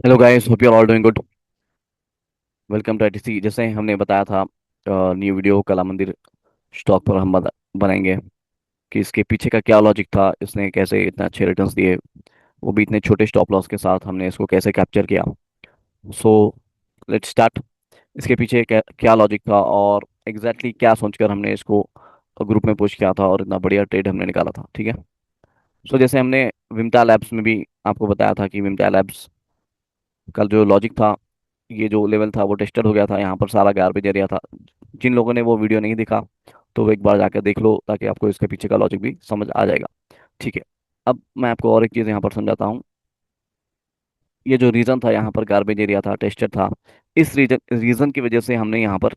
Hello guys, hope you are all doing good. Welcome to ITC. जैसे हमने बताया था, न्यू वीडियो कला मंदिर स्टॉक पर हम बनाएंगे कि इसके पीछे का क्या लॉजिक था, इसने कैसे इतना अच्छे रिटर्न्स दिए, वो भी इतने छोटे स्टॉप लॉस के साथ हमने इसको कैसे कैप्चर किया। So let's start. इसके पीछे क्या लॉजिक था और एग्जैक्टली क्या सोचकर हमने इसको ग्रुप में पुश किया था और इतना बढ़िया ट्रेड हमने निकाला था। ठीक है। सो जैसे हमने विमटा लैब्स में भी आपको बताया था कि विमटा लैब्स का जो लॉजिक था, ये जो लेवल था वो टेस्टेड हो गया था। यहाँ पर सारा गार्बेज एरिया था। जिन लोगों ने वो वीडियो नहीं देखा तो वो एक बार जाकर देख लो, ताकि आपको इसके पीछे का लॉजिक भी समझ आ जाएगा। ठीक है। अब मैं आपको और एक चीज़ यहाँ पर समझाता हूँ। ये जो रीज़न था, यहाँ पर गार्बेज एरिया था, टेस्टेड था। इस रीज़न की वजह से हमने यहाँ पर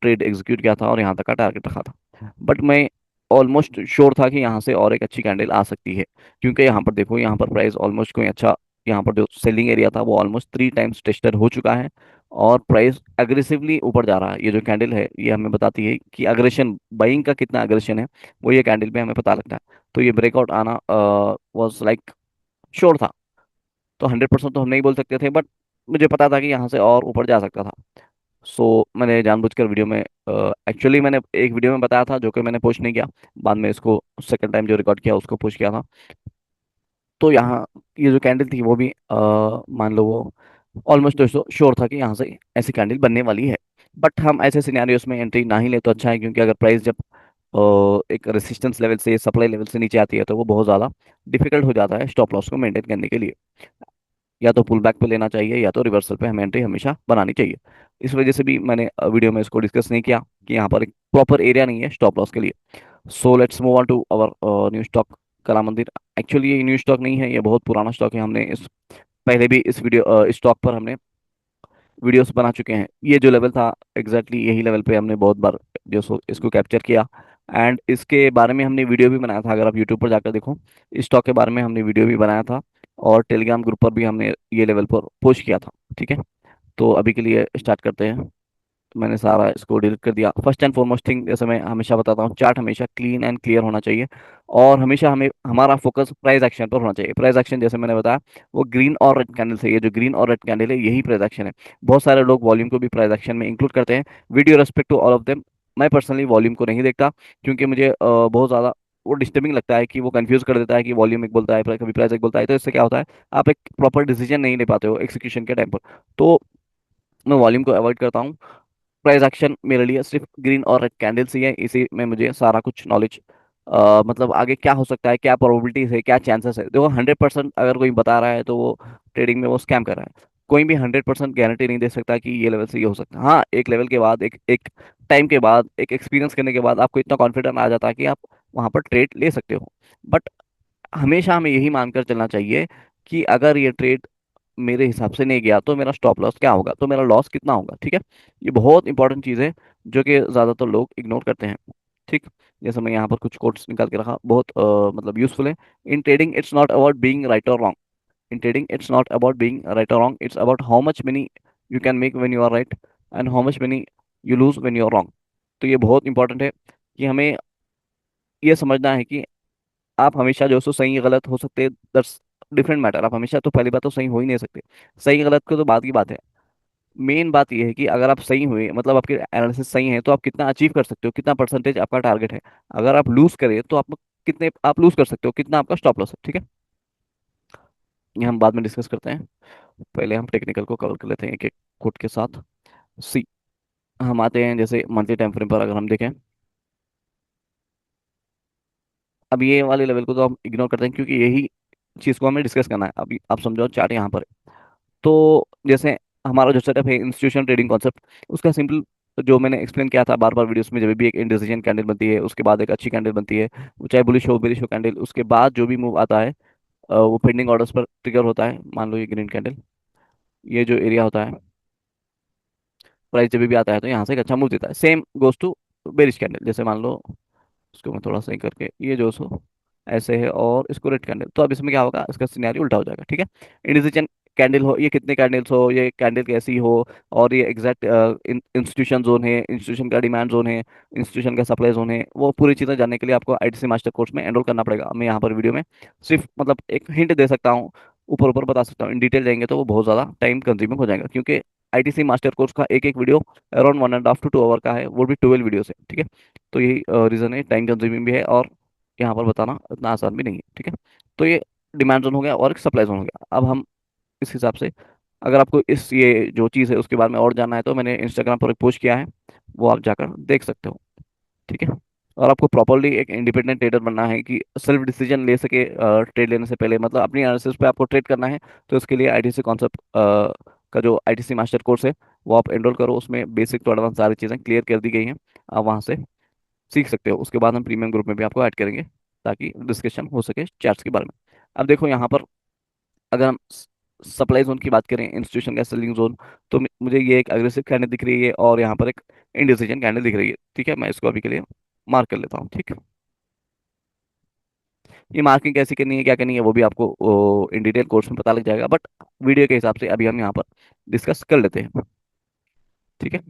ट्रेड एग्जीक्यूट किया था और यहाँ तक का टारगेट रखा था। बट मैं ऑलमोस्ट श्योर था कि यहाँ से और एक अच्छी कैंडल आ सकती है, क्योंकि यहाँ पर देखो, यहाँ पर प्राइस ऑलमोस्ट कोई अच्छा, यहाँ पर जो सेलिंग एरिया था वो ऑलमोस्ट 3 टाइम्स टेस्टेड हो चुका है और प्राइस अग्रेसिवली ऊपर जा रहा है। ये जो कैंडल है ये हमें बताती है कि अग्रेशन, बाइंग का कितना अग्रेशन है, वो ये कैंडल पे हमें पता लगता है। तो ये ब्रेकआउट आना वाज लाइक श्योर था। तो 100% तो हम नहीं बोल सकते थे, बट मुझे पता था कि यहाँ से और ऊपर जा सकता था। मैंने जानबूझकर वीडियो में, एक्चुअली मैंने एक वीडियो में बताया था जो कि मैंने पोस्ट नहीं किया। बाद में इसको सेकंड टाइम जो रिकॉर्ड किया उसको पोस्ट किया था। तो यहाँ ये जो कैंडल थी वो भी मान लो वो ऑलमोस्ट दोस्तों श्योर था कि यहाँ से ऐसी कैंडल बनने वाली है। बट हम ऐसे सिनेरियोस में एंट्री ना ही ले तो अच्छा है, क्योंकि अगर प्राइस जब एक रेसिस्टेंस लेवल से, सप्लाई लेवल से नीचे आती है तो वो बहुत ज़्यादा डिफिकल्ट हो जाता है स्टॉप लॉस को मेंटेन करने के लिए। या तो पुल बैक पे लेना चाहिए या तो रिवर्सल पे हमें एंट्री हमेशा बनानी चाहिए। इस वजह से भी मैंने वीडियो में इसको डिस्कस नहीं किया कि यहाँ पर एक प्रॉपर एरिया नहीं है स्टॉप लॉस के लिए। So let's move on to our new stock, Kala Mandir. Actually ये न्यू स्टॉक नहीं है, ये बहुत पुराना स्टॉक है। हमने इस पहले भी इस वीडियो इस स्टॉक पर हमने वीडियोस बना चुके हैं। ये जो लेवल था, यही लेवल पे हमने बहुत बार इसको कैप्चर किया। एंड इसके बारे में हमने वीडियो भी बनाया था। अगर आप यूट्यूब पर जाकर देखो, इस स्टॉक के बारे में हमने वीडियो भी बनाया था और टेलीग्राम ग्रुप पर भी हमने ये लेवल पर पोस्ट किया था। ठीक है। तो अभी के लिए स्टार्ट करते हैं। तो मैंने सारा इसको डिलीट कर दिया। फर्स्ट एंड फॉरमोस्ट थिंग, जैसे मैं हमेशा बताता हूँ, चार्ट हमेशा क्लीन एंड क्लियर होना चाहिए और हमेशा हमें हमारा फोकस प्राइस एक्शन पर होना चाहिए। प्राइस एक्शन जैसे मैंने बताया, वो ग्रीन और रेड कैंडल से, ये जो ग्रीन और रेड कैंडल है यही प्राइस एक्शन है। बहुत सारे लोग वॉल्यूम को भी प्राइस एक्शन में इंक्लूड करते हैं। Video respect to all of them. मैं पर्सनली वॉल्यूम को नहीं देखता, क्योंकि मुझे बहुत ज़्यादा वो डिस्टर्बिंग लगता है कि वो कंफ्यूज कर देता है कि वॉल्यूम एक बोलता है, कभी प्राइस एक बोलता है। तो इससे क्या होता है, आप एक प्रॉपर डिसीजन नहीं ले पाते हो एग्जीक्यूशन के टाइम पर। तो मैं वॉल्यूम को अवॉइड करता हूँ। प्राइस एक्शन मेरे लिए सिर्फ ग्रीन और रेड कैंडल्स ही है, इसी में मुझे सारा कुछ नॉलेज, मतलब आगे क्या हो सकता है, क्या प्रोबेबिलिटीज है, क्या चांसेस है। देखो, 100% अगर कोई बता रहा है तो वो ट्रेडिंग में वो स्कैम कर रहा है। कोई भी 100% गारंटी नहीं दे सकता कि ये लेवल से ये हो सकता है। हाँ, एक लेवल के बाद, एक एक टाइम के बाद, एक एक्सपीरियंस करने के बाद आपको इतना कॉन्फिडेंस आ जाता है कि आप वहां पर ट्रेड ले सकते हो। बट हमेशा हमें यही मानकर चलना चाहिए कि अगर ये ट्रेड मेरे हिसाब से नहीं गया तो मेरा स्टॉप लॉस क्या होगा, तो मेरा लॉस कितना होगा। ठीक है। ये बहुत इंपॉर्टेंट चीज़ है जो कि ज़्यादातर लोग इग्नोर करते हैं। ठीक। जैसे मैं यहाँ पर कुछ कोट्स निकाल के रखा, बहुत मतलब यूजफुल है। In trading it's not about being right और wrong. In trading it's not about being right और wrong, it's about how much money you can make when you are right and how much money you lose when you are wrong. तो ये बहुत important है कि हमें ये समझना है कि आप हमेशा जो सो सही गलत हो सकते हैं, दैट्स डिफरेंट मैटर। आप हमेशा तो पहली बात तो सही हो ही नहीं सकते। सही गलत को तो बात की बात है। मेन बात यह है कि अगर आप सही हुए, मतलब आपके एनालिसिस सही है, तो आप कितना अचीव कर सकते हो, कितना परसेंटेज आपका टारगेट है। अगर आप लूज करें तो आप कितने आप लूज कर सकते हो, कितना आपका स्टॉप लॉस है। ठीक है। ये हम बाद में डिस्कस करते हैं। पहले हम टेक्निकल को कवर कर लेते हैं एक एक कोट के साथ। सी, हम आते हैं जैसे मंथली टाइम फ्रेम पर। अगर हम देखें, अब ये वाले लेवल को तो हम इग्नोर करते हैं, क्योंकि यही चीज़ को हमें डिस्कस करना है। अभी आप समझो, चार्ट यहाँ पर है। तो जैसे हमारा जो सेटअप है इंस्टीट्यूशन ट्रेडिंग कॉन्सेप्ट, उसका सिंपल, जो मैंने एक्सप्लेन किया था बार बार वीडियोस में, जब भी एक इंडिसीजन कैंडल बनती है उसके बाद एक अच्छी कैंडल बनती है, वो चाहे बुलिश हो बेरिश हो कैंडल, उसके बाद जो भी मूव आता है वो पेंडिंग ऑर्डर्स पर ट्रिगर होता है। मान लो ये ग्रीन कैंडल, ये जो एरिया होता है, प्राइस जब भी आता है तो यहाँ से एक अच्छा मूव देता है। Same goes to bearish candle. जैसे मान लो, उसको मैं थोड़ा सही करके, ये जो सो ऐसे है और इसको रेड कैंडल, तो अब इसमें क्या होगा, इसका सिनेरियो उल्टा हो जाएगा। ठीक है। इंडिसीजन कैंडल हो, ये कितने कैंडल्स हो, ये कैंडल कैसी हो, और ये एग्जैक्ट इंस्टीट्यूशन जोन है, इंस्टीट्यूशन का डिमांड जोन है, इंस्टीट्यूशन का सप्लाई जोन है, वो पूरी चीज़ें जानने के लिए आपको आईटीसी मास्टर कोर्स में एनरोल करना पड़ेगा। मैं यहाँ पर वीडियो में सिर्फ मतलब एक हिंट दे सकता हूँ। ऊपर ऊपर बता सकता हूँ, इन डिटेल जाएंगे तो वो बहुत ज़्यादा टाइम कंज्यूमिंग हो जाएगा, क्योंकि आईटीसी मास्टर कोर्स का एक एक वीडियो अराउंड 1.5 to 2 आवर का है, वो भी 12 वीडियो है, ठीक है। तो यही रीज़न है, टाइम कंज्यूमिंग भी है, और यहाँ पर बताना इतना आसान भी नहीं है, ठीक है। तो ये डिमांड जोन हो गया और एक सप्लाई जोन हो गया। अब हम इस हिसाब से, अगर आपको इस ये जो चीज़ है उसके बारे में और जानना है तो मैंने इंस्टाग्राम पर एक पोस्ट किया है, वो आप जाकर देख सकते हो, ठीक है। और आपको प्रॉपरली एक इंडिपेंडेंट ट्रेडर बनना है कि सेल्फ डिसीजन ले सके ट्रेड लेने से पहले, मतलब अपनी एनालिसिस पे आपको ट्रेड करना है, तो इसके लिए आईटीसी कॉन्सेप्ट का जो आईटीसी मास्टर कोर्स है वो आप एनरोल करो। उसमें बेसिक टू एडवांस सारी चीज़ें क्लियर कर दी गई हैं, आप वहाँ से सीख सकते हो। उसके बाद हम प्रीमियम ग्रुप में भी आपको ऐड करेंगे ताकि डिस्कशन हो सके चार्ट्स के बारे में। अब देखो यहाँ पर, अगर हम सप्लाई जोन की बात करें, इंस्टीट्यूशन का सेलिंग जोन, तो मुझे ये एक अग्रेसिव कैंडल दिख रही है और यहाँ पर एक इंडिसीजन कैंडल दिख रही है, ठीक है। मैं इसको अभी के लिए मार्क कर लेता हूँ, ठीक है। ये मार्किंग कैसे करनी है, क्या करनी है, वो भी आपको इन डिटेल कोर्स में पता लग जाएगा, बट वीडियो के हिसाब से अभी हम यहाँ पर डिस्कस कर लेते हैं, ठीक है।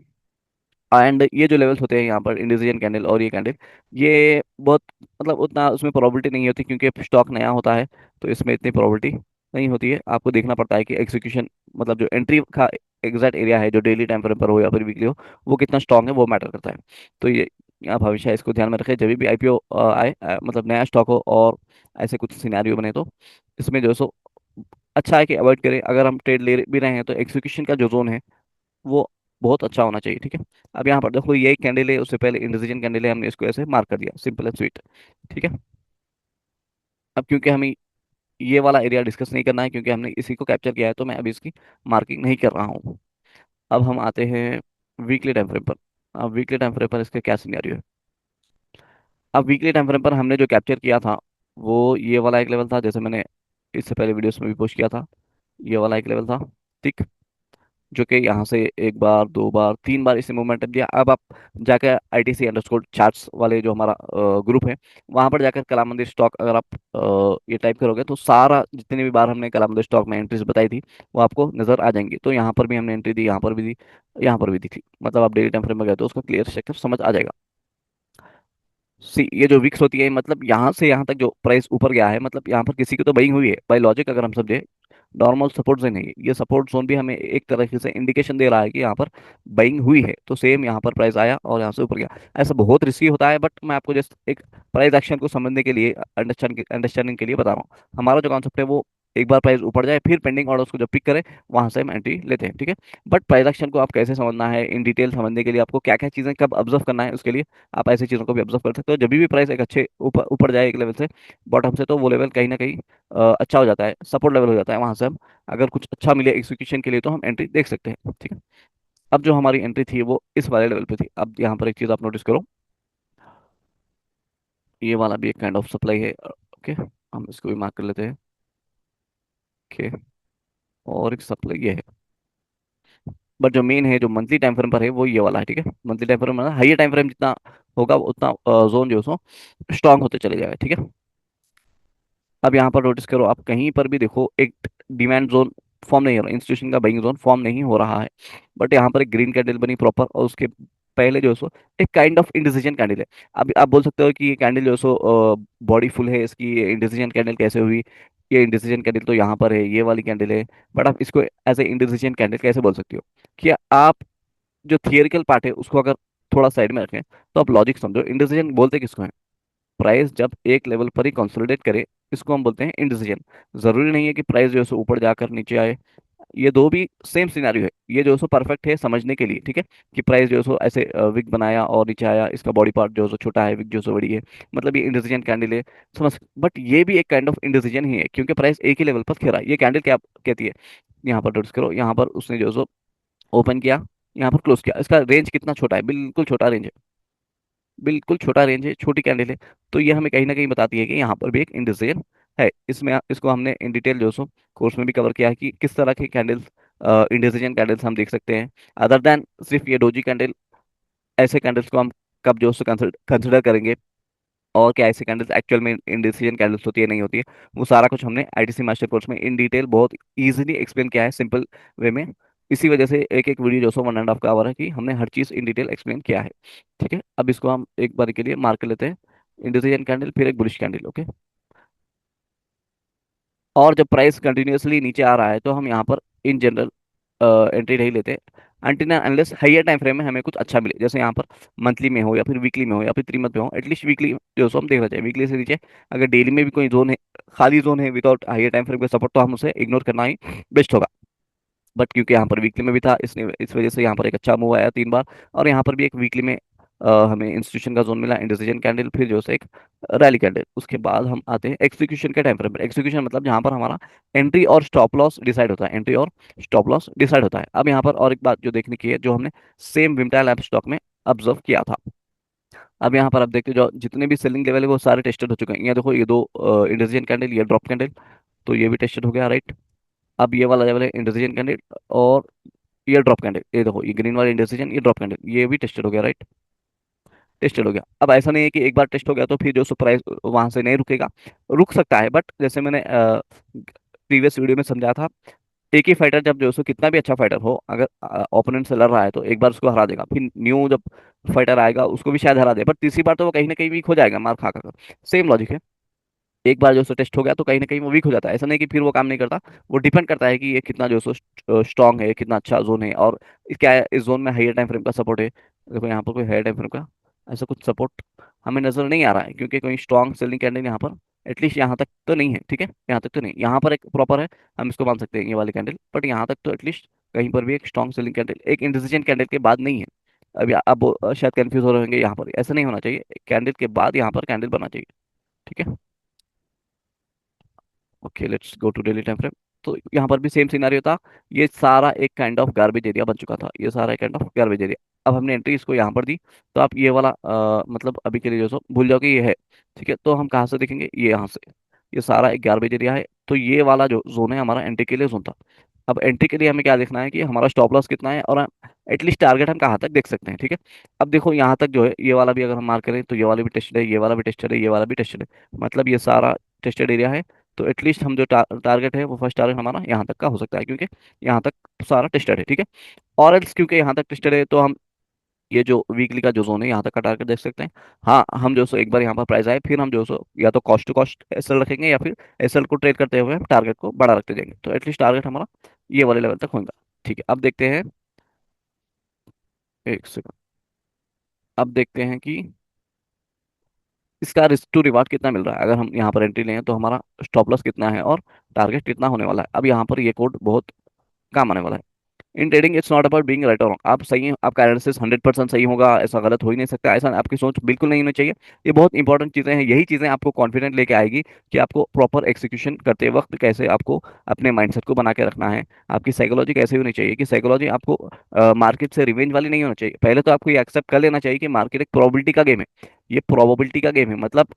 एंड ये जो लेवल्स होते हैं यहाँ पर, इंडिसीजन कैंडल और ये कैंडल, ये बहुत, मतलब उतना उसमें प्रोबेबिलिटी नहीं होती, क्योंकि स्टॉक नया होता है, तो इसमें इतनी प्रोबेबिलिटी नहीं होती है। आपको देखना पड़ता है कि एग्जीक्यूशन, मतलब जो एंट्री का एग्जैक्ट एरिया है, जो डेली टाइम फ्रेम पर हो या फिर वीकली हो, वो कितना स्ट्रांग है, वो मैटर करता है। तो ये आप हमेशा इसको ध्यान में रखें, जब भी आईपीओ आए, मतलब नया स्टॉक हो और ऐसे कुछ सिनेरियो बने, तो इसमें जो है सो अच्छा है कि अवॉइड करें। अगर हम ट्रेड ले भी रहे हैं तो एग्जीक्यूशन का जो जोन है वो बहुत अच्छा होना चाहिए, ठीक है। अब यहाँ पर देखो, ये एक कैंडल है, उससे पहले इंडिसीजन कैंडल है, हमने इसको ऐसे मार्क कर दिया, सिंपल एंड स्वीट, ठीक है। अब क्योंकि हमें ये वाला एरिया डिस्कस नहीं करना है, क्योंकि हमने इसी को कैप्चर किया है, तो मैं अभी इसकी मार्किंग नहीं कर रहा हूँ। अब हम आते हैं वीकली टाइम फ्रेम पर। अब वीकली टाइम फ्रेम पर इसका क्या सिनेरियो है। अब वीकली टाइम फ्रेम पर हमने जो कैप्चर किया था, वो ये वाला एक लेवल था, जैसे मैंने इससे पहले वीडियोस में भी पोस्ट किया था, ये वाला एक लेवल था, ठीक। जो कि यहाँ से एक बार, दो बार, तीन बार इसे मोमेंटम दिया। अब आप जाकर ITC चार्ट्स वाले जो हमारा ग्रुप है, वहाँ पर जाकर कला मंदिर स्टॉक, अगर आप ये टाइप करोगे तो सारा जितने भी बार हमने कला मंदिर स्टॉक में एंट्रीज बताई थी वो आपको नजर आ जाएंगी। तो यहाँ पर भी हमने एंट्री दी, यहाँ पर भी दी, यहाँ पर भी दी थी, मतलब आप डेली टाइम फ्रेम में गए तो उसका क्लियर स्ट्रक्चर समझ आ जाएगा। सी, ये जो विक्स होती है, मतलब यहाँ से यहाँ तक जो प्राइस ऊपर गया है, मतलब यहाँ पर किसी की तो बाइंग हुई है बाय लॉजिक, अगर हम समझे। नॉर्मल सपोर्ट जोन है ये सपोर्ट जोन भी हमें एक तरीके से इंडिकेशन दे रहा है कि यहाँ पर बाइंग हुई है, तो सेम यहाँ पर प्राइस आया और यहाँ से ऊपर गया। ऐसा बहुत रिस्की होता है, बट मैं आपको जस्ट एक प्राइस एक्शन को समझने के लिए, अंडरस्टैंडिंग के लिए बता रहा हूँ। हमारा जो कॉन्सेप्ट है वो, एक बार प्राइस ऊपर जाए फिर पेंडिंग ऑर्डर्स को जब पिक करें, वहां से हम एंट्री लेते हैं, ठीक है। बट प्राइस एक्शन को आप कैसे समझना है, इन डिटेल समझने के लिए आपको क्या क्या चीजें कब ऑब्जर्व करना है, उसके लिए आप ऐसी चीजों को भी ऑब्जर्व कर सकते हो। जब भी प्राइस एक अच्छे ऊपर ऊपर जाए एक लेवल से, बॉटम से, तो वो लेवल कहीं ना कहीं अच्छा हो जाता है, सपोर्ट लेवल हो जाता है, वहां से हम अगर कुछ अच्छा मिले एग्जीक्यूशन के लिए तो हम एंट्री देख सकते हैं, ठीक है। अब जो हमारी एंट्री थी वो इस वाले लेवल पे थी। अब यहाँ पर एक चीज आप नोटिस करो, ये वाला भी एक काइंड ऑफ सप्लाई है, ओके। हम इसको भी मार्क कर लेते हैं, ओके। और एक सप्लाई ये है, बट जो मेन है, जो मंथली टाइम फ्रेम पर है, वो ये वाला है, ठीक है। Monthly time frame, higher time frame जितना होगा उतना जोन जो है सो स्ट्रांग होते चले जाएगा, ठीक है। अब यहाँ पर नोटिस करो, आप कहीं पर भी देखो एक डिमांड जोन फॉर्म नहीं हो रहा, इंस्टीट्यूशन का बाइंग जोन फॉर्म नहीं हो रहा है, बट यहाँ पर एक ग्रीन कैंडल बनी प्रॉपर, और उसके पहले जो है सो एक काइंड ऑफ इंडिसीजन कैंडल है। अब आप बोल सकते हो कि ये कैंडल जो है सो बॉडी फुल है इसकी, ये इंडिसीजन कैंडल कैसे हुई, ये इंडिसीजन कैंडल तो यहाँ पर है, ये वाली कैंडल है, बट आप इसको एज ए इंडिसीजन कैंडल कैसे बोल सकते हो। कि आप जो थियोरिकल पार्ट है उसको अगर थोड़ा साइड में रखें, तो आप लॉजिक समझो, इंडिसीजन बोलते किसको है। प्राइस जब एक लेवल पर ही कंसोलिडेट करे, इसको हम बोलते हैं इंडिसीजन। जरूरी नहीं है कि प्राइस जो है सो ऊपर जाकर नीचे आए, ये दो भी सेम सिनेरियो है, ये जो है सो परफेक्ट है समझने के लिए, ठीक है। कि प्राइस जो है सो ऐसे विक बनाया और नीचे आया, इसका बॉडी पार्ट जो है सो छोटा है, विक जो है सो बड़ी है, मतलब ये इंडिसीजन कैंडल है, समझ। बट ये भी एक काइंड ऑफ इंडिसीजन ही है, क्योंकि प्राइस एक ही लेवल पर खेला। ये कैंडल क्या कहती है, यहाँ पर नोटिस करो, यहाँ पर उसने जो है सो ओपन किया, यहाँ पर क्लोज किया, इसका रेंज कितना छोटा है, बिल्कुल छोटा रेंज है, बिल्कुल छोटा रेंज है, छोटी कैंडल है। तो ये हमें कहीं ना कहीं बताती है कि यहाँ पर भी एक इंडिसीजन है। इसमें इसको हमने इन डिटेल जो सो कोर्स में भी कवर किया है कि किस तरह के कैंडल्स, इंडिसीजन कैंडल्स हम देख सकते हैं, अदर देन सिर्फ ये डोजी कैंडल। ऐसे कैंडल्स को हम कब जो सो कंसिडर करेंगे, और क्या ऐसे कैंडल्स एक्चुअल में इंडिसीजन कैंडल्स होती है नहीं होती है, वो सारा कुछ हमने आईटीसी मास्टर कोर्स में इन डिटेल बहुत इजीली एक्सप्लेन किया है, सिंपल वे में। इसी वजह से एक एक वीडियो जो सो 1.5 का आवर है, कि हमने हर चीज़ इन डिटेल एक्सप्लेन किया है, ठीक है। अब इसको हम एक बार के लिए मार्क कर लेते हैं, इंडिसीजन कैंडल फिर एक बुलिश कैंडल, ओके। और जब प्राइस कंटिन्यूअसली नीचे आ रहा है तो हम यहाँ पर इन जनरल एंट्री नहीं लेते until unless higher time frame में हमें कुछ अच्छा मिले, जैसे यहाँ पर मंथली में हो या फिर वीकली में हो या फिर 3 मंथ में हो, एटलीस्ट वीकली जो सो हम देखना चाहिए, वीकली से नीचे अगर डेली में भी कोई जोन है, खाली जोन है विदाउट हाइयर टाइम फ्रेम का सपोर्ट, तो हम उसे इग्नोर करना ही बेस्ट होगा। बट क्योंकि यहाँ पर वीकली में भी था, इसने इस वजह से यहाँ पर एक अच्छा मूव आया 3 बार, और यहाँ पर भी एक वीकली में हमें इंस्टीट्यूशन का जोन मिला, इंडिसीजन कैंडल, फिर जो है एक रैली कैंडल। उसके बाद हम आते हैं एक्सिक्यूशन के टाइम फ्रेम पर। एक्सिक्यूशन मतलब जहाँ पर हमारा एंट्री और स्टॉप लॉस डिसाइड होता है, एंट्री और स्टॉप लॉस डिसाइड होता है। अब यहाँ पर और एक बात जो देखने की है, जो हमने सेम विमटा लैब स्टॉक में ऑब्जर्व किया था। अब यहाँ पर आप देखते हो जो जितने भी सेलिंग लेवल है वो सारे टेस्टेड हो चुके हैं। ये देखो, ये दो इंडिसीजन कैंडल, ये ड्रॉप कैंडल, तो ये भी टेस्टेड हो गया, राइट। अब ये वाला लेवल है इंडिसीजन कैंडल, और ये ड्रॉप कैंडल, ये देखो ये ग्रीन वाला इंडिसीजन, ये ड्रॉप कैंडल, ये भी टेस्टेड हो गया, राइट। टेस्टेड हो गया। अब ऐसा नहीं है कि एक बार टेस्ट हो गया तो फिर जो प्राइस वहां से नहीं रुकेगा, रुक सकता है, बट जैसे मैंने प्रीवियस वीडियो में समझाया था, एक ही फाइटर जब जो है सो कितना भी अच्छा फाइटर हो, अगर ओपोनेंट से लड़ रहा है तो एक बार उसको हरा देगा, फिर न्यू जब फाइटर आएगा उसको भी शायद हरा दे, पर तीसरी बार तो वो कहीं ना कहीं वीक हो जाएगा मार खा खा कर। सेम लॉजिक है, एक बार जो सो टेस्ट हो गया तो कहीं ना कहीं वो वीक हो जाता है, ऐसा नहीं कि फिर वो काम नहीं करता। वो डिपेंड करता है कि ये कितना जो सो स्ट्रांग है, कितना अच्छा जोन है, और क्या है इस जोन में हाइयर टाइम फ्रेम का सपोर्ट है। देखो यहाँ पर कोई हाइयर टाइम फ्रेम का ऐसा कुछ सपोर्ट हमें नजर नहीं आ रहा है, क्योंकि कोई स्ट्रांग सेलिंग कैंडल यहाँ पर एटलीस्ट यहाँ तक तो नहीं है, ठीक है, यहाँ तक तो नहीं, यहाँ पर एक प्रॉपर है, हम इसको मान सकते हैं ये वाली कैंडल, बट यहाँ तक तो एटलीस्ट कहीं पर भी एक स्ट्रांग सेलिंग कैंडल एक इंडिसीजन कैंडल के बाद नहीं है। अभी अब शायद कंफ्यूज हो रहे होंगे, यहाँ पर ऐसा नहीं होना चाहिए, कैंडल के बाद यहाँ पर कैंडल बनना चाहिए, ठीक है। Okay, let's go to daily time frame. तो यहाँ पर भी सेम सिनारियो था, ये सारा एक काइंड ऑफ गार्बेज एरिया बन चुका था, ये सारा एक काइंड ऑफ गार्बेज एरिया। अब हमने एंट्री इसको यहाँ पर दी, तो आप ये वाला मतलब अभी के लिए जो सो भूल जाओ कि ये है, ठीक है। तो हम कहाँ से देखेंगे, ये यहाँ से, ये सारा एक गार्बेज एरिया है, तो ये वाला जो जोन है हमारा एंट्री के लिए जोन था। अब एंट्री के लिए हमें क्या देखना है कि हमारा स्टॉप लॉस कितना है, और एटलीस्ट टारगेट हम कहाँ तक देख सकते हैं, ठीक है। अब देखो यहाँ तक जो है ये वाला भी अगर हम मार्क करें तो ये वाला भी टेस्टेड है, ये वाला भी टेस्टेड है, ये वाला भी टेस्टेड है, मतलब ये सारा टेस्टेड एरिया है। तो एटलीस्ट हम जो टारगेट है वो फर्स्ट टारगेट हमारा यहाँ तक का हो सकता है, क्योंकि यहाँ तक सारा टेस्टेड है, ठीक है। और एल्स क्योंकि यहाँ तक टेस्टेड है तो हम ये जो वीकली का जो जोन है यहाँ तक का टारगेट देख सकते हैं। हाँ, हम जो सो एक बार यहाँ पर प्राइस आए फिर हम जो सो या तो कॉस्ट टू कॉस्ट एसएल रखेंगे, या फिर एसएल को ट्रेड करते हुए हम टारगेट को बड़ा रखते जाएंगे, तो एटलीस्ट टारगेट हमारा ये वाले लेवल तक होगा, ठीक है। अब देखते हैं, एक सेकंड, अब देखते हैं कि इसका रिस्क टू रिवार्ड कितना मिल रहा है, अगर हम यहाँ पर एंट्री लें तो हमारा स्टॉप लॉस कितना है और टारगेट कितना होने वाला है। अब यहाँ पर ये कोड बहुत काम आने वाला है। In trading it's not about being right और रॉन्ग, आप सही हैं, आपका एनालिसिस 100% सही होगा, ऐसा गलत हो ही नहीं सकता, ऐसा आपकी सोच बिल्कुल नहीं होनी चाहिए। ये बहुत इंपॉर्टेंट चीज़ें हैं, यही चीज़ें आपको कॉन्फिडेंट लेके आएगी कि आपको प्रॉपर एक्सिक्यूशन करते वक्त कैसे आपको अपने माइंडसेट को बना के रखना है। आपकी साइकोलॉजी कैसे होनी चाहिए कि साइकोलॉजी आपको मार्केट से रिवेंज वाली नहीं होना चाहिए। पहले तो आपको ये एक्सेप्ट कर लेना चाहिए कि मार्केट एक प्रोबेबिलिटी का गेम है, ये प्रोबेबिलिटी का गेम है, मतलब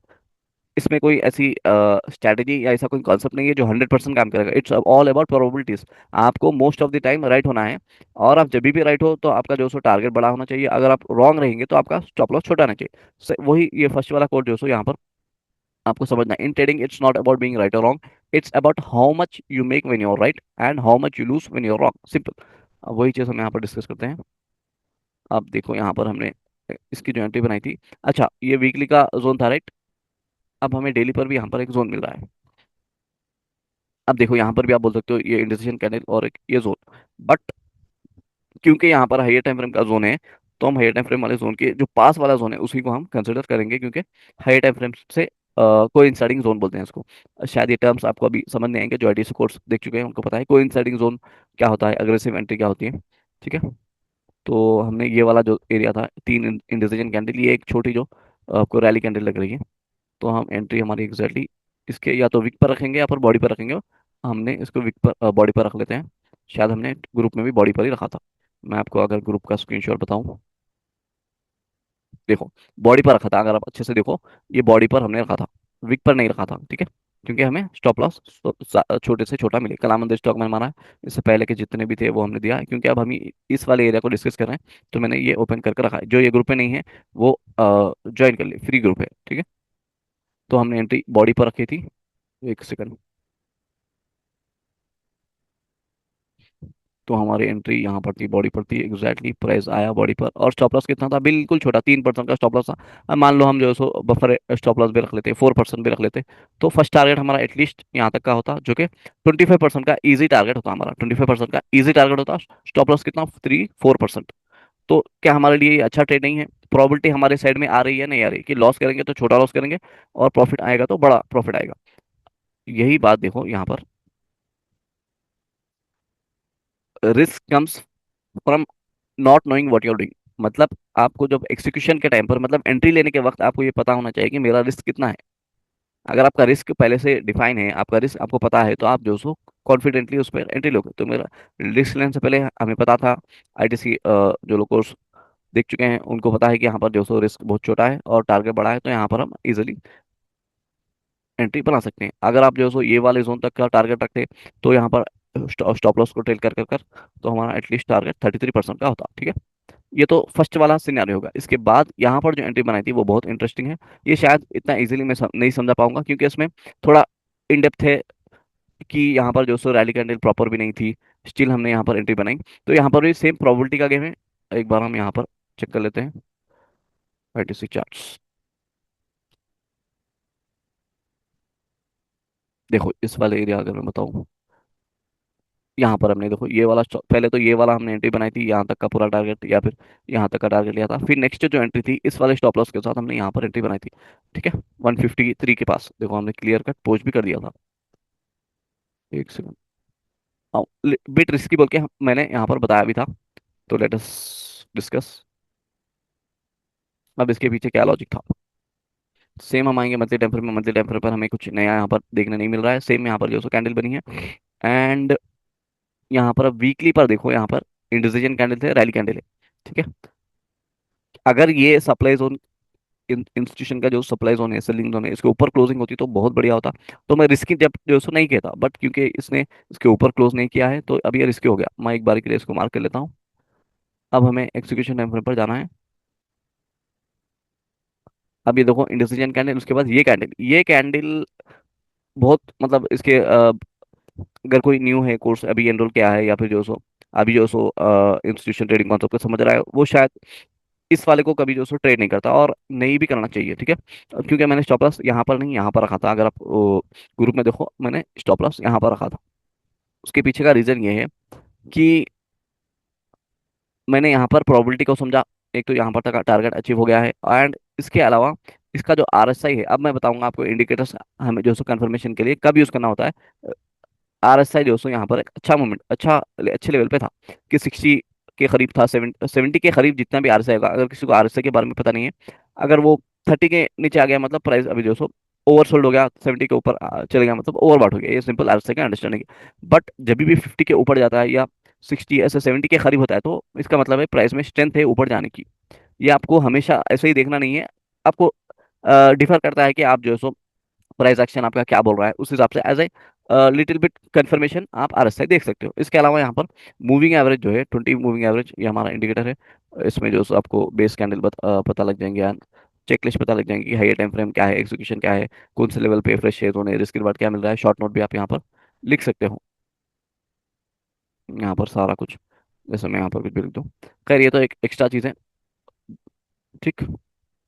इसमें कोई ऐसी स्ट्रैटेजी या ऐसा कोई कॉन्सेप्ट नहीं है जो 100% काम करेगा। It's all about probabilities. आपको most of the time right होना है, और आप जब भी राइट हो तो आपका जो सो टारगेट बड़ा होना चाहिए, अगर आप रॉन्ग रहेंगे तो आपका स्टॉप लॉस छोटा होना चाहिए। वही ये फर्स्ट वाला कोड जो सो यहाँ पर आपको समझना है, in trading it's not about being right और wrong, it's about how much you make when you are right and how much you lose when you are wrong, simple. अब वही चीज़ हम यहाँ पर डिस्कस करते हैं। अब देखो यहाँ पर हमने इसकी जो एंट्री बनाई थी, अच्छा ये वीकली का जोन था, राइट। अब हमें डेली पर भी यहाँ पर एक जोन मिल रहा है। अब देखो यहाँ पर भी आप बोल सकते हो ये इंडिसीजन कैंडल और एक ये जोन, बट क्योंकि यहाँ पर हाइयर टाइम फ्रेम का जोन है, तो हम हाइयर टाइम फ्रेम वाले जोन के जो पास वाला जोन है उसी को हम कंसिडर करेंगे, क्योंकि हाइयर टाइम फ्रेम से कोइंसाइडिंग जोन बोलते हैं इसको। शायद ये टर्म्स आपको अभी समझ नहीं आएंगे, जो आईटीसी कोर्स देख चुके हैं उनको पता है कोइंसाइडिंग जोन क्या होता है, अग्रेसिव एंट्री क्या होती है, ठीक है। तो हमने ये वाला जो एरिया था, तीन इंडिसीजन कैंडल, ये एक छोटी जो आपको रैली कैंडल लग रही है, तो हम एंट्री हमारी एग्जैक्टली इसके या तो विक पर रखेंगे या फिर बॉडी पर रखेंगे। हमने इसको विक पर बॉडी पर रख लेते हैं, शायद हमने ग्रुप में भी बॉडी पर ही रखा था। मैं आपको अगर ग्रुप का स्क्रीनशॉट बताऊं, देखो बॉडी पर रखा था, अगर आप अच्छे से देखो ये बॉडी पर हमने रखा था, विक पर नहीं रखा था, ठीक है। क्योंकि हमें स्टॉप लॉस छोटे से छोटा मिले, कलामंद स्टॉक में हमारा इससे पहले के जितने भी थे वो हमने दिया है, क्योंकि अब हम इस वाले एरिया को डिस्कस कर रहे हैं, तो मैंने ये ओपन करके रखा है। जो ये ग्रुप में नहीं है वो ज्वाइन कर ले, फ्री ग्रुप है, ठीक है। तो हमने एंट्री बॉडी पर रखी थी, एक सेकंड। तो हमारी एंट्री यहाँ पर थी, बॉडी पर थी, एग्जैक्टली प्राइस आया बॉडी पर, और स्टॉप लॉस कितना था, बिल्कुल छोटा, 3% का स्टॉप लॉस था। अब मान लो हम जो है सो बफर स्टॉप लॉस भी रख लेते, 4% भी रख लेते, तो फर्स्ट टारगेट हमारा एटलीस्ट यहाँ तक का होता, जो कि 25% का इजी टारगेट होता हमारा, 25% का इजी टारगेट होता। स्टॉप लॉस कितना, 3-4%। तो क्या हमारे लिए ये अच्छा ट्रेड नहीं है? प्रोबेबिलिटी हमारे साइड में आ रही है, नहीं आ रही, कि लॉस करेंगे तो छोटा लॉस करेंगे, और प्रॉफिट आएगा तो बड़ा प्रॉफिट आएगा। यही बात देखो यहाँ पर, risk comes from not knowing what you are doing. मतलब आपको जब एग्जीक्यूशन के टाइम पर, मतलब एंट्री लेने के वक्त आपको ये पता होना चाहिए कि मेरा रिस्क कितना है। अगर आपका रिस्क पहले से डिफाइन है, आपका रिस्क आपको पता है, तो आप जो सो कॉन्फिडेंटली उस पर एंट्री लोगे। तो मेरा रिस्क लेने से पहले हमें पता था, आईटीसी जो लोग कोर्स देख चुके हैं उनको पता है कि यहाँ पर जो सो रिस्क बहुत छोटा है और टारगेट बड़ा है, तो यहाँ पर हम इजिली एंट्री बना सकते हैं। अगर आप जो सो ये वाले जोन तक का टारगेट रखते हैं, तो यहाँ पर स्टॉप लॉस को ट्रेल कर कर कर तो हमारा एटलीस्ट टारगेट 33% का होता, ठीक है। ये तो फर्स्ट वाला सिनेरियो होगा। इसके बाद यहाँ पर जो एंट्री बनाई थी वो बहुत इंटरेस्टिंग है। ये शायद इतना इजीली मैं नहीं समझा पाऊंगा, क्योंकि इसमें थोड़ा इन डेप्थ है, कि यहाँ पर जो सो रैली कैंडल प्रॉपर भी नहीं थी, स्टिल हमने यहाँ पर एंट्री बनाई। तो यहाँ पर भी सेम प्रोबेबिलिटी का गेम है। एक बार हम यहाँ पर चेक कर लेते हैं आईटीसी चार्ट्स। देखो इस वाले एरिया अगर मैं बताऊँ, यहाँ पर हमने देखो ये वाला पहले तो ये वाला हमने एंट्री बनाई थी, यहाँ तक का पूरा टारगेट, या फिर यहाँ तक का टारगेट लिया था। फिर नेक्स्ट जो एंट्री थी इस वाले स्टॉप लॉस के साथ हमने यहाँ पर एंट्री बनाई थी, ठीक है। 153 के पास देखो हमने क्लियर कट पोस्ट भी कर दिया था। एक सेकंड, बिट रिस्की बोल के मैंने यहाँ पर बताया भी था। तो लेट अस डिस्कस अब इसके पीछे क्या लॉजिक था। सेम हम आएंगे मंथली टाइम फ्रेम में, मंथली टाइम फ्रेम पर हमें कुछ नया यहाँ पर देखने नहीं मिल रहा है। सेम यहाँ पर जो सो कैंडल बनी है, एंड यहाँ पर अब वीकली पर देखो, यहाँ पर इंडिसीजन कैंडल थे, रैली कैंडल है, ठीक है। अगर ये सप्लाई जोन, इंस्टीट्यूशन का जो सप्लाई जोन है, सेलिंग जोन है, इसके ऊपर क्लोजिंग होती तो बहुत बढ़िया होता। तो मैं रिस्की जब जो सो नहीं कहता, बट क्योंकि इसने इसके ऊपर क्लोज नहीं किया है, तो अब ये रिस्की हो गया। मैं एक बार के लिए इसको मार्क कर लेता हूँ। अब हमें एक्सिक्यूशन टाइम फ्रेम पर जाना है। अब ये देखो इंडिसीजन कैंडल, उसके बाद ये कैंडल बहुत, मतलब इसके अगर कोई न्यू है कोर्स अभी एनरोल किया है, या फिर जो सो अभी जो सो इंस्टीट्यूशन ट्रेडिंग कॉन्सेप्ट को समझ रहा है, वो शायद इस वाले को कभी जो सो ट्रेड नहीं करता, और नहीं भी करना चाहिए, ठीक है। अब क्योंकि मैंने स्टॉप लॉस यहाँ पर नहीं यहाँ पर रखा था, अगर आप ग्रुप में देखो मैंने स्टॉप लॉस यहाँ पर रखा था। उसके पीछे का रीजन ये है कि मैंने यहाँ पर प्रोबेबिलिटी को समझा। एक तो यहाँ पर तक टारगेट अचीव हो गया है, एंड इसके अलावा इसका जो आरएसआई है, अब मैं बताऊंगा आपको इंडिकेटर्स हमें जो सो कंफर्मेशन के लिए कब यूज करना होता है। आरएसआई जो सो यहाँ पर एक अच्छा मोमेंट, अच्छे लेवल पे था, कि 60 के करीब था, 70 के करीब जितना भी आरएसआई होगा। अगर किसी को आरएसआई के बारे में पता नहीं है, अगर वो 30 के नीचे आ गया, मतलब प्राइस अभी जो सो ओवरसोल्ड हो गया, 70 के ऊपर चले गया, मतलब ओवरबॉट हो गया। ये सिंपल आरएसआई का अंडरस्टैंडिंग है। बट जब भी 50 के ऊपर जाता है, या 60 ऐसे 70 के करीब होता है, तो इसका मतलब है प्राइस में स्ट्रेंथ है ऊपर जाने की। ये आपको हमेशा ऐसे ही देखना नहीं है, आपको डिफर करता है कि आप जो है सो प्राइस एक्शन आपका क्या बोल रहा है, उस हिसाब से as a little bit confirmation आप आरएसआई देख सकते हो। इसके अलावा यहाँ पर मूविंग एवरेज जो है, 20 मूविंग एवरेज, ये हमारा इंडिकेटर है। इसमें जो सो आपको बेस कैंडल पता लग जाएंगे, यार चेकलिस्ट पता लग जाएंगे कि हाई टाइम फ्रेम क्या है, एक्सिक्यूशन क्या है, कौन से लेवल पे फ्रेश शेयर होने, रिस्क रिवार्ड क्या मिल रहा है, शॉर्ट नोट भी आप यहाँ पर लिख सकते हो। यहाँ पर सारा कुछ, जैसे मैं यहाँ पर कुछ भी लिख दूँ। खैर ये तो एक एक्स्ट्रा चीज़ है, ठीक,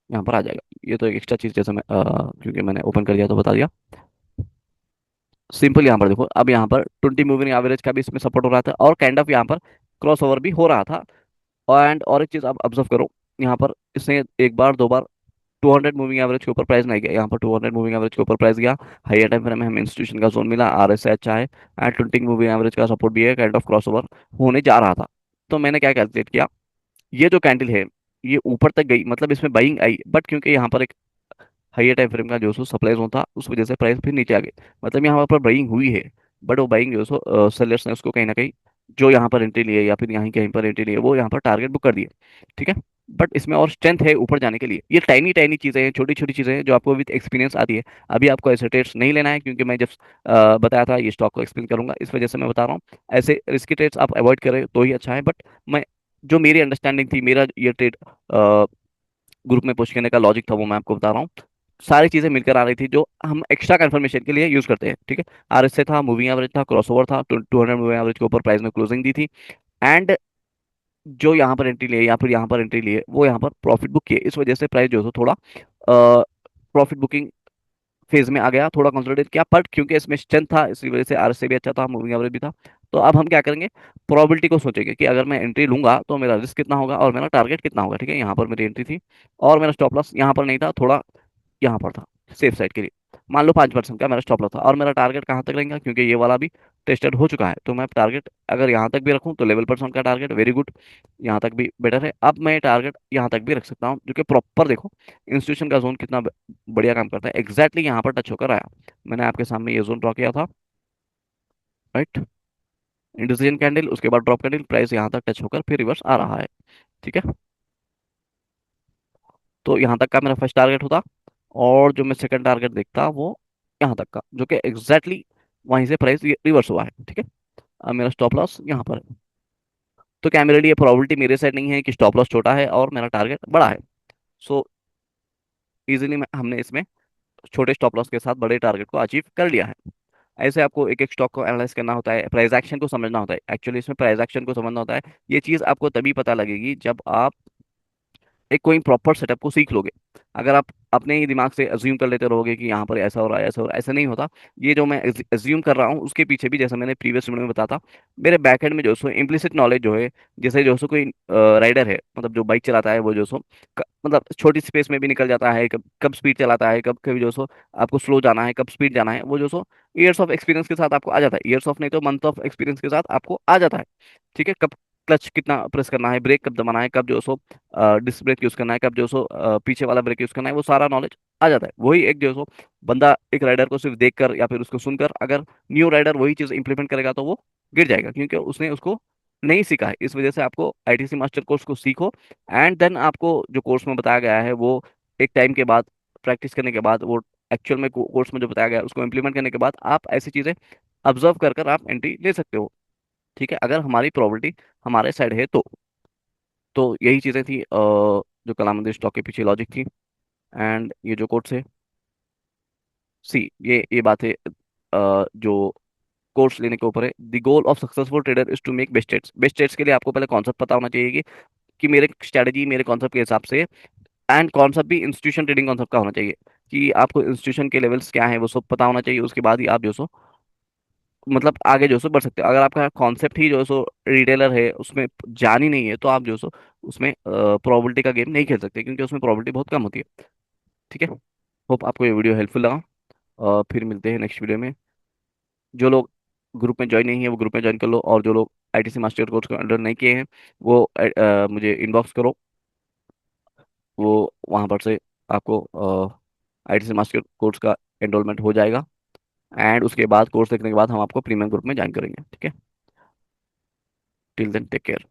यहाँ पर आ जाएगा। ये तो एक एक्स्ट्रा चीज़, जैसे मैं क्योंकि मैंने ओपन कर दिया तो बता दिया। सिंपल यहाँ पर देखो, अब यहाँ पर 20 मूविंग एवरेज का भी इसमें सपोर्ट हो रहा था, और काइंड ऑफ यहाँ पर क्रॉस ओवर भी हो रहा था। एंड और एक चीज़ आप ऑब्जर्व करो, यहाँ पर इसने एक बार दो बार 200 मूविंग एवरेज के ऊपर प्राइस नहीं गया, यहाँ पर 200 मूविंग एवरेज के ऊपर प्राइस गया। हाइयर टाइम फ्रेम में हमें इंस्टीट्यूशन का जोन मिला, आरएसआई अच्छा है, एंड 20 मूविंग एवरेज का सपोर्ट भी है, काइंड ऑफ क्रॉस ओवर होने जा रहा था। तो मैंने क्या कैलकुलेट किया, ये जो कैंडल है ये ऊपर तक गई, मतलब इसमें बाइंग आई, बट क्योंकि यहाँ पर एक हाइयर टाइम फ्रेम का जो सो सप्लाई जोन था, उस वजह से प्राइस फिर नीचे आ गई। मतलब यहाँ पर बाइंग हुई है, बट वो बाइंग जो सो सेलर्स ने उसको कहीं ना कहीं, जो यहाँ पर एंट्री लिए या फिर यहाँ कहीं पर एंट्री लिए, वो यहाँ पर टारगेट बुक कर दिए, ठीक है। बट इसमें और स्ट्रेंथ है ऊपर जाने के लिए। ये टाइनी टाइनी चीज़ें हैं, छोटी छोटी चीज़ें हैं, जो आपको विद एक्सपीरियंस आती है। अभी आपको ऐसे ट्रेड्स नहीं लेना है, क्योंकि मैं जब बताया था ये स्टॉक को एक्सप्लेन करूंगा, इस वजह से मैं बता रहा हूँ। ऐसे रिस्की ट्रेड्स आप अवॉइड करें तो ही अच्छा है। बट मैं, जो मेरी अंडरस्टैंडिंग थी, मेरा ये ट्रेड ग्रुप में पुश करने का लॉजिक था, वो मैं आपको बता रहा हूँ। सारी चीजें मिलकर आ रही थी जो हम एक्स्ट्रा कंफर्मेशन के लिए यूज करते हैं, ठीक है। RSA था, मूविंग एवरेज था, क्रॉसओवर था, 200 मूविंग एवरेज के ऊपर प्राइस में क्लोजिंग दी थी। एंड जो यहाँ पर एंट्री लिए या फिर यहाँ पर एंट्री लिए वो यहाँ पर प्रॉफिट बुक किए, इस वजह से प्राइस जो है थोड़ा प्रॉफिट बुकिंग फेज में आ गया, थोड़ा कंसोलिडेट किया। बट क्योंकि इसमें स्ट्रेंथ था, इसी वजह से RSA भी अच्छा था, मूविंग एवरेज भी था। तो अब हम क्या करेंगे, प्रोबेबिलिटी को सोचेंगे कि अगर मैं एंट्री लूंगा तो मेरा रिस्क कितना होगा और मेरा टारगेट कितना होगा, ठीक है। यहाँ पर मेरी एंट्री थी और मेरा स्टॉप लॉस यहाँ पर नहीं था, थोड़ा यहाँ पर था, सेफ साइड के लिए। मान लो 5% का मेरा स्टॉप लॉस था और मेरा टारगेट कहाँ तक रहेगा, क्योंकि ये वाला भी टेस्टेड हो चुका है, तो मैं टारगेट अगर यहाँ तक भी रखूँ तो 11% का टारगेट वेरी गुड, यहाँ तक भी बेटर है। अब मैं टारगेट यहाँ तक भी रख सकता हूँ, जो कि प्रॉपर देखो इंस्टीट्यूशन का जोन कितना बढ़िया काम करता है, एग्जैक्टली यहाँ पर टच होकर आया। मैंने आपके सामने ये जोन ड्रॉ किया था, राइट। इंडिसीजन कैंडल, उसके बाद ड्रॉप कैंडल, प्राइस यहाँ तक टच होकर फिर रिवर्स आ रहा है, ठीक है। तो यहाँ तक का मेरा फर्स्ट टारगेट होता, और जो मैं सेकंड टारगेट देखता वो यहाँ तक का, जो कि एग्जैक्टली वहीं से प्राइस रिवर्स हुआ है, ठीक है। अब मेरा स्टॉप लॉस यहाँ पर है। तो क्या मेरे लिए प्रोबेबिलिटी मेरे साइड नहीं है कि स्टॉप लॉस छोटा है और मेरा टारगेट बड़ा है। सो इजीली हमने इसमें छोटे स्टॉप लॉस के साथ बड़े टारगेट को अचीव कर लिया है। ऐसे आपको एक एक स्टॉक को एनालाइज करना होता है, प्राइस एक्शन को समझना होता है, एक्चुअली इसमें प्राइस एक्शन को समझना होता है। ये चीज़ आपको तभी पता लगेगी जब आप एक कोई प्रॉपर सेटअप को सीख लोगे। अगर आप अपने ही दिमाग से अज्यूम कर लेते रहोगे कि यहाँ पर ऐसा हो रहा है, ऐसा हो रहा है, ऐसा नहीं होता। ये जो मैं अज्यूम कर रहा हूँ उसके पीछे भी, जैसे मैंने प्रीवियस वीडियो में बताया था, मेरे बैकएंड में जो सो इम्प्लिसिट नॉलेज जो है, जैसे जो सो कोई राइडर है, मतलब जो बाइक चलाता है, वो जो सो मतलब छोटी स्पेस में भी निकल जाता है, कब कब स्पीड चलाता है, कब कभी जो सो आपको स्लो जाना है, कब स्पीड जाना है, वो जो सो ईयर्स ऑफ एक्सपीरियंस के साथ आपको आ जाता है, ईयर्स ऑफ नहीं तो मंथ ऑफ एक्सपीरियंस के साथ आपको आ जाता है, ठीक है। कब क्लच कितना प्रेस करना है, ब्रेक कब दबाना है, कब जो सो डिस्क ब्रेक यूज करना है, कब जो सो पीछे वाला ब्रेक यूज करना है, वो सारा नॉलेज आ जाता है। वही एक जो सो बंदा एक राइडर को सिर्फ देखकर या फिर उसको सुनकर, अगर न्यू राइडर वही चीज इंप्लीमेंट करेगा तो वो गिर जाएगा, क्योंकि उसने उसको नहीं सीखा है। इस वजह से आपको ITC मास्टर कोर्स को सीखो, एंड देन आपको जो कोर्स में बताया गया है वो एक टाइम के बाद प्रैक्टिस करने के बाद, वो एक्चुअल में कोर्स में जो बताया गया है उसको इम्प्लीमेंट करने के बाद आप ऐसी चीजें ऑब्जर्व कर कर आप एंट्री ले सकते हो, ठीक है। अगर हमारी प्रॉपर्टी हमारे साइड है तो यही चीज़ें थी जो कलामंदिर स्टॉक के पीछे लॉजिक थी। एंड ये जो कोर्स है, सी ये बात है, जो कोर्स लेने के ऊपर है। The goal of successful trader is to make best trades. Best trades के लिए आपको पहले कॉन्सेप्ट पता होना चाहिए कि मेरे स्ट्रैटेजी मेरे कॉन्सेप्ट के हिसाब से, एंड कॉन्सेप्ट भी इंस्टीट्यूशन ट्रेडिंग कॉन्सेप्ट का होना चाहिए, कि आपको इंस्टीट्यूशन के लेवल्स क्या है वो सब पता होना चाहिए। उसके बाद ही आप जो सो मतलब आगे जो सो बढ़ सकते हो। अगर आपका कॉन्सेप्ट ही जो सो रिटेलर है, उसमें जान ही नहीं है, तो आप जो सो उसमें प्रोबेबिलिटी का गेम नहीं खेल सकते, क्योंकि उसमें प्रोबेबिलिटी बहुत कम होती है, ठीक है। होप आपको ये वीडियो हेल्पफुल लगा। फिर मिलते हैं नेक्स्ट वीडियो में। जो लोग ग्रुप में ज्वाइन नहीं है वो ग्रुप में ज्वाइन कर लो, और जो लोग ITC मास्टर कोर्स को अंडर नहीं किए हैं वो मुझे इनबॉक्स करो, वो वहाँ पर से आपको ITC मास्टर कोर्स का एनरोलमेंट हो जाएगा। एंड उसके बाद कोर्स देखने के बाद हम आपको प्रीमियम ग्रुप में ज्वाइन करेंगे, ठीक है। Till then take care.